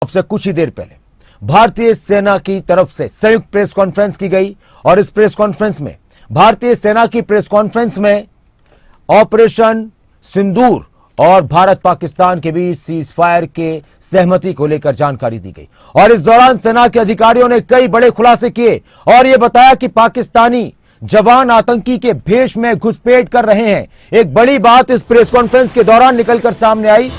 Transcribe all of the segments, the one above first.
से कुछ ही देर पहले भारतीय सेना की तरफ से संयुक्त प्रेस कॉन्फ्रेंस की गई और इस प्रेस कॉन्फ्रेंस में भारतीय सेना की प्रेस कॉन्फ्रेंस में ऑपरेशन सिंदूर और भारत पाकिस्तान के बीच सीज फायर के सहमति को लेकर जानकारी दी गई और इस दौरान सेना के अधिकारियों ने कई बड़े खुलासे किए और यह बताया कि पाकिस्तानी जवान आतंकी के भेष में घुसपैठ कर रहे हैं। एक बड़ी बात इस प्रेस कॉन्फ्रेंस के दौरान निकलकर सामने आई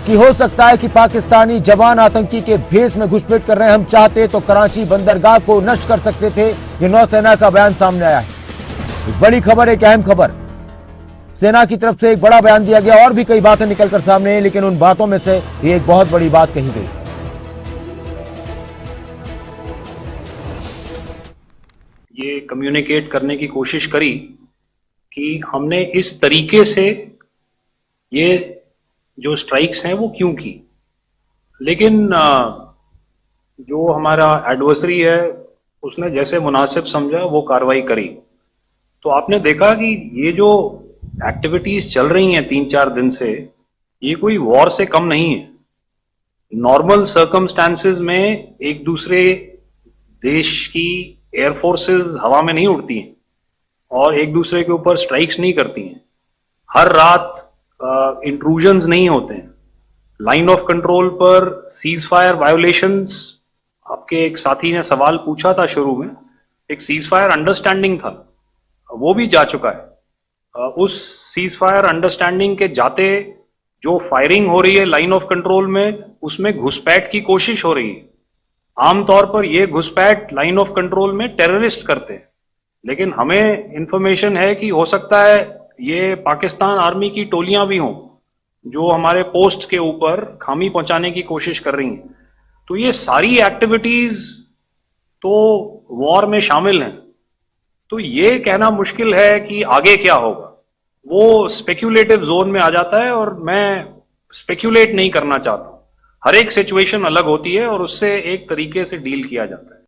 कि हो सकता है कि पाकिस्तानी जवान आतंकी के भेष में घुसपैठ कर रहे हैं। हम चाहते तो कराची बंदरगाह को नष्ट कर सकते थे। ये नौसेना का बयान सामने आया है। एक बड़ी खबर, एक अहम खबर, सेना की तरफ से एक बड़ा बयान दिया गया और भी कई बातें निकलकर सामने आई, लेकिन उन बातों में से ये एक बहुत बड़ी बात कही गई। ये कम्युनिकेट करने की कोशिश करी कि हमने इस तरीके से ये जो स्ट्राइक्स हैं वो क्यों की, लेकिन जो हमारा एडवर्सरी है उसने जैसे मुनासिब समझा वो कार्रवाई करी। तो आपने देखा कि ये जो एक्टिविटीज चल रही हैं 3-4 दिन से, ये कोई वॉर से कम नहीं है। नॉर्मल सर्कमस्टांसेस में एक दूसरे देश की एयरफोर्सेस हवा में नहीं उड़ती हैं और एक दूसरे के ऊपर स्ट्राइक्स नहीं करती हैं। हर रात इंट्रूजन्स नहीं होते हैं। लाइन ऑफ कंट्रोल पर सीज फायर वायोलेशंस, आपके एक साथी ने सवाल पूछा था शुरू में, एक सीज फायर अंडरस्टैंडिंग था, वो भी जा चुका है। उस सीज फायर अंडरस्टैंडिंग के जाते जो फायरिंग हो रही है लाइन ऑफ कंट्रोल में, उसमें घुसपैठ की कोशिश हो रही है। आमतौर पर यह घुसपैठ लाइन ऑफ कंट्रोल में टेररिस्ट करते हैं, लेकिन हमें इंफॉर्मेशन है कि हो सकता है ये पाकिस्तान आर्मी की टोलियां भी हों जो हमारे पोस्ट के ऊपर खामी पहुंचाने की कोशिश कर रही हैं। तो ये सारी एक्टिविटीज तो वॉर में शामिल हैं। तो ये कहना मुश्किल है कि आगे क्या होगा, वो स्पेक्यूलेटिव जोन में आ जाता है और मैं स्पेक्यूलेट नहीं करना चाहता हूं। हर एक सिचुएशन अलग होती है और उससे एक तरीके से डील किया जाता है।